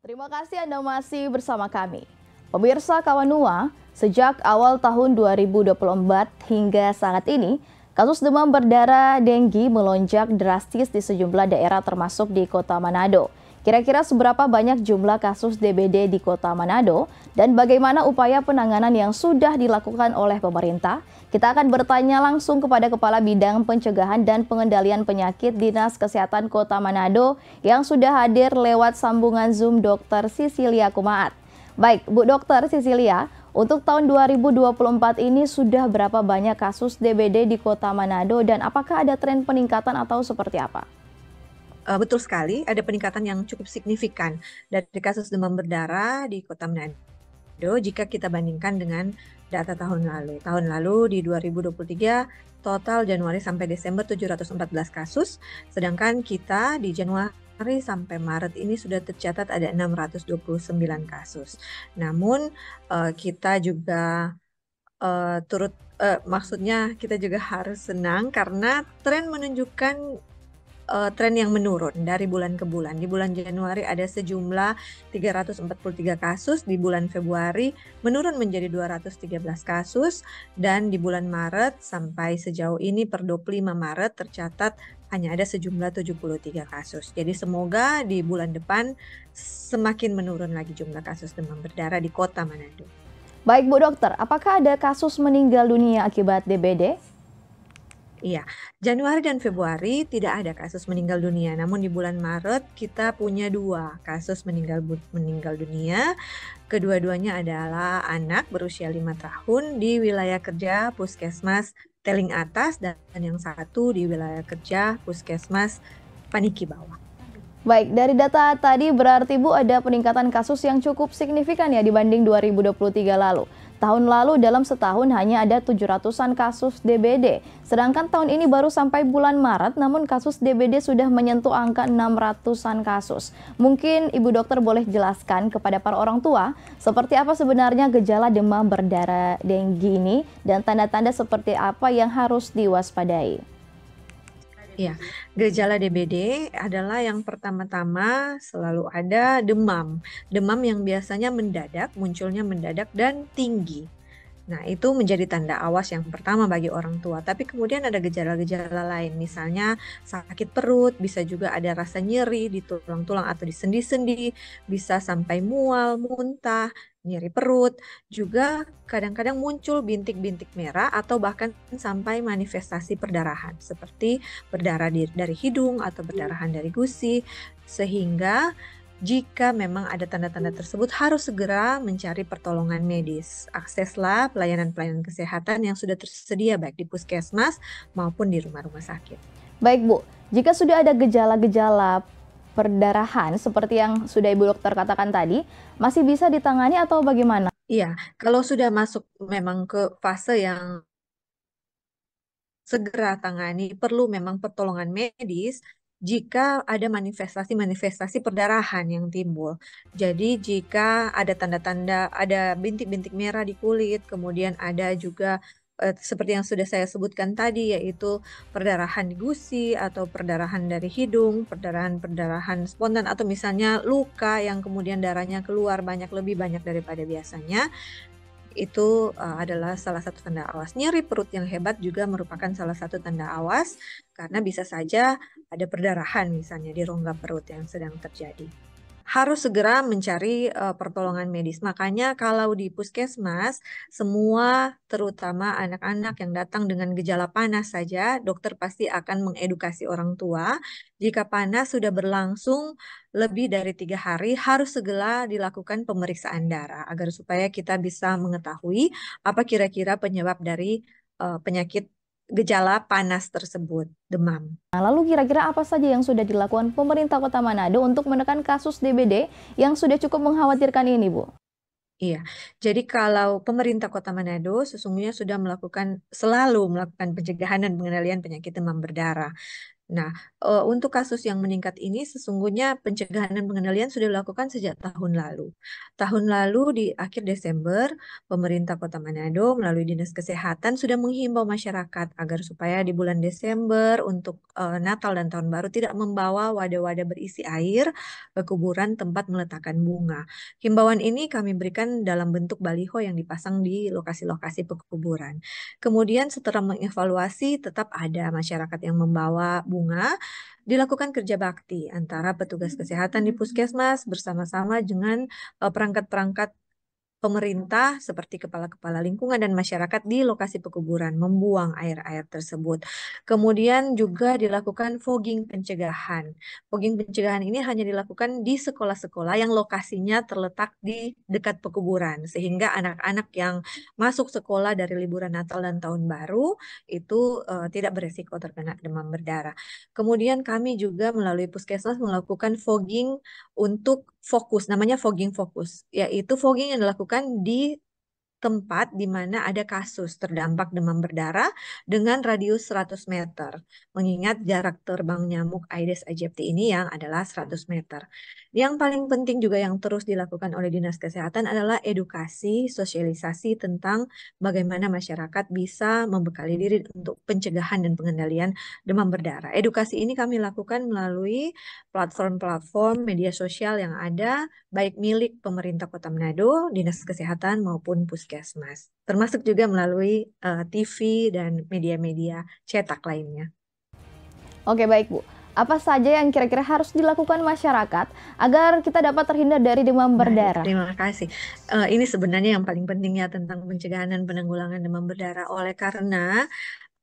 Terima kasih Anda masih bersama kami. Pemirsa Kawanua, sejak awal tahun 2024 hingga saat ini, kasus demam berdarah denggi melonjak drastis di sejumlah daerah termasuk di Kota Manado. Kira-kira seberapa banyak jumlah kasus DBD di Kota Manado dan bagaimana upaya penanganan yang sudah dilakukan oleh pemerintah? Kita akan bertanya langsung kepada Kepala Bidang Pencegahan dan Pengendalian Penyakit Dinas Kesehatan Kota Manado yang sudah hadir lewat sambungan Zoom Dr. Sisilia Kumaat. Baik, Bu Dr. Sisilia, untuk tahun 2024 ini sudah berapa banyak kasus DBD di Kota Manado dan apakah ada tren peningkatan atau seperti apa? Betul sekali, ada peningkatan yang cukup signifikan dari kasus demam berdarah di Kota Manado jika kita bandingkan dengan data tahun lalu. Tahun lalu di 2023 total Januari sampai Desember 714 kasus, sedangkan kita di Januari sampai Maret ini sudah tercatat ada 629 kasus. Namun kita juga maksudnya kita juga harus senang karena tren menunjukkan tren yang menurun dari bulan ke bulan. Di bulan Januari ada sejumlah 343 kasus, di bulan Februari menurun menjadi 213 kasus, dan di bulan Maret sampai sejauh ini per 25 Maret tercatat hanya ada sejumlah 73 kasus. Jadi semoga di bulan depan semakin menurun lagi jumlah kasus demam berdarah di Kota Manado. Baik Bu Dokter, apakah ada kasus meninggal dunia akibat DBD? Iya, Januari dan Februari tidak ada kasus meninggal dunia. Namun di bulan Maret kita punya 2 kasus meninggal dunia. Kedua-duanya adalah anak berusia 5 tahun di wilayah kerja Puskesmas Teling Atas dan yang satu di wilayah kerja Puskesmas Paniki Bawah. Baik, dari data tadi berarti Bu ada peningkatan kasus yang cukup signifikan ya dibanding 2023 lalu. Tahun lalu dalam setahun hanya ada 700-an kasus DBD. Sedangkan tahun ini baru sampai bulan Maret namun kasus DBD sudah menyentuh angka 600-an kasus. Mungkin Ibu Dokter boleh jelaskan kepada para orang tua seperti apa sebenarnya gejala demam berdarah denggi ini dan tanda-tanda seperti apa yang harus diwaspadai. Ya, gejala DBD adalah yang pertama-tama selalu ada demam. Demam yang biasanya mendadak, munculnya mendadak dan tinggi. Nah, itu menjadi tanda awas yang pertama bagi orang tua. Tapi kemudian ada gejala-gejala lain, misalnya sakit perut, bisa juga ada rasa nyeri di tulang-tulang atau di sendi-sendi, bisa sampai mual, muntah, nyeri perut, juga kadang-kadang muncul bintik-bintik merah atau bahkan sampai manifestasi perdarahan, seperti berdarah dari hidung atau perdarahan dari gusi, sehingga jika memang ada tanda-tanda tersebut, harus segera mencari pertolongan medis. Akseslah pelayanan-pelayanan kesehatan yang sudah tersedia baik di puskesmas maupun di rumah-rumah sakit. Baik Bu, jika sudah ada gejala-gejala perdarahan seperti yang sudah Ibu Dokter katakan tadi, masih bisa ditangani atau bagaimana? Iya, kalau sudah masuk memang ke fase yang segera tangani, perlu memang pertolongan medis jika ada manifestasi-manifestasi perdarahan yang timbul. Jadi jika ada tanda-tanda, ada bintik-bintik merah di kulit, kemudian ada juga seperti yang sudah saya sebutkan tadi, yaitu perdarahan di gusi atau perdarahan dari hidung, perdarahan-perdarahan spontan, atau misalnya luka yang kemudian darahnya keluar lebih banyak daripada biasanya, itu adalah salah satu tanda awas. Nyeri perut yang hebat juga merupakan salah satu tanda awas karena bisa saja ada perdarahan misalnya di rongga perut yang sedang terjadi. Harus segera mencari pertolongan medis. Makanya kalau di puskesmas, semua terutama anak-anak yang datang dengan gejala panas saja, dokter pasti akan mengedukasi orang tua. Jika panas sudah berlangsung lebih dari 3 hari, harus segera dilakukan pemeriksaan darah agar supaya kita bisa mengetahui apa kira-kira penyebab dari penyakit gejala panas tersebut, demam. Nah, lalu kira-kira apa saja yang sudah dilakukan pemerintah Kota Manado untuk menekan kasus DBD yang sudah cukup mengkhawatirkan ini, Bu? Iya, jadi kalau pemerintah Kota Manado sesungguhnya sudah selalu melakukan pencegahan dan pengendalian penyakit demam berdarah. Nah, untuk kasus yang meningkat ini sesungguhnya pencegahan dan pengendalian sudah dilakukan sejak tahun lalu. Tahun lalu di akhir Desember, pemerintah Kota Manado melalui Dinas Kesehatan sudah menghimbau masyarakat agar supaya di bulan Desember untuk Natal dan Tahun Baru tidak membawa wadah-wadah berisi air ke kuburan tempat meletakkan bunga. Himbauan ini kami berikan dalam bentuk baliho yang dipasang di lokasi-lokasi pekuburan. Kemudian setelah mengevaluasi tetap ada masyarakat yang membawa bunga, dilakukan kerja bakti antara petugas kesehatan di puskesmas bersama-sama dengan perangkat-perangkat pemerintah seperti kepala-kepala lingkungan dan masyarakat di lokasi pekuburan membuang air-air tersebut. Kemudian juga dilakukan fogging pencegahan. Fogging pencegahan ini hanya dilakukan di sekolah-sekolah yang lokasinya terletak di dekat pekuburan sehingga anak-anak yang masuk sekolah dari liburan Natal dan Tahun Baru itu tidak beresiko terkena demam berdarah. Kemudian kami juga melalui puskesmas melakukan fogging untuk fokus, namanya fogging fokus, yaitu fogging yang dilakukan di tempat di mana ada kasus terdampak demam berdarah dengan radius 100 meter. Mengingat jarak terbang nyamuk Aedes aegypti ini yang adalah 100 meter. Yang paling penting juga yang terus dilakukan oleh Dinas Kesehatan adalah edukasi, sosialisasi tentang bagaimana masyarakat bisa membekali diri untuk pencegahan dan pengendalian demam berdarah. Edukasi ini kami lakukan melalui platform-platform media sosial yang ada, baik milik pemerintah Kota Manado, Dinas Kesehatan maupun Puskesmas, termasuk juga melalui TV dan media-media cetak lainnya. Oke, baik Bu. Apa saja yang kira-kira harus dilakukan masyarakat agar kita dapat terhindar dari demam berdarah? Baik, terima kasih. Ini sebenarnya yang paling penting ya tentang pencegahan dan penanggulangan demam berdarah. Oleh karena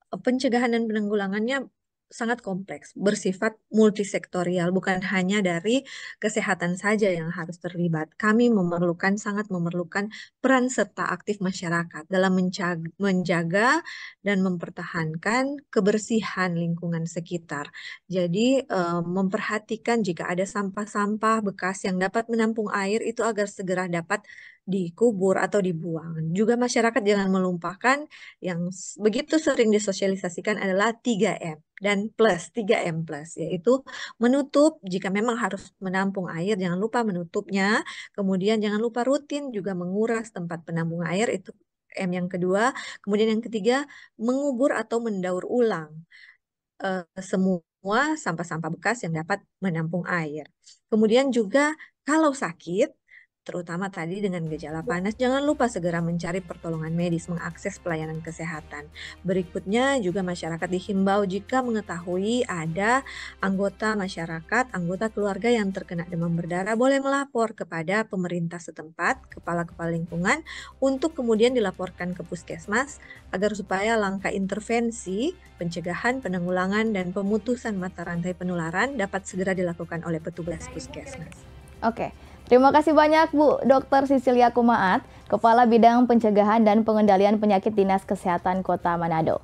pencegahan dan penanggulangannya sangat kompleks, bersifat multisektorial, bukan hanya dari kesehatan saja yang harus terlibat. Kami sangat memerlukan peran serta aktif masyarakat dalam menjaga dan mempertahankan kebersihan lingkungan sekitar. Jadi, memperhatikan jika ada sampah-sampah bekas yang dapat menampung air itu agar segera dapat dikubur atau dibuang. Juga masyarakat jangan melupakan yang begitu sering disosialisasikan adalah 3M dan plus, 3M plus, yaitu menutup jika memang harus menampung air, jangan lupa menutupnya, kemudian jangan lupa rutin juga menguras tempat penampung air, itu M yang kedua, kemudian yang ketiga, mengubur atau mendaur ulang semua sampah-sampah bekas yang dapat menampung air. Kemudian juga kalau sakit, terutama tadi dengan gejala panas, jangan lupa segera mencari pertolongan medis, mengakses pelayanan kesehatan. Berikutnya juga masyarakat dihimbau jika mengetahui ada anggota masyarakat, anggota keluarga yang terkena demam berdarah, boleh melapor kepada pemerintah setempat, kepala-kepala lingkungan, untuk kemudian dilaporkan ke puskesmas agar supaya langkah intervensi, pencegahan, penanggulangan, dan pemutusan mata rantai penularan dapat segera dilakukan oleh petugas puskesmas. Oke, terima kasih banyak Bu Dr. Sisilia Kumaat, Kepala Bidang Pencegahan dan Pengendalian Penyakit Dinas Kesehatan Kota Manado.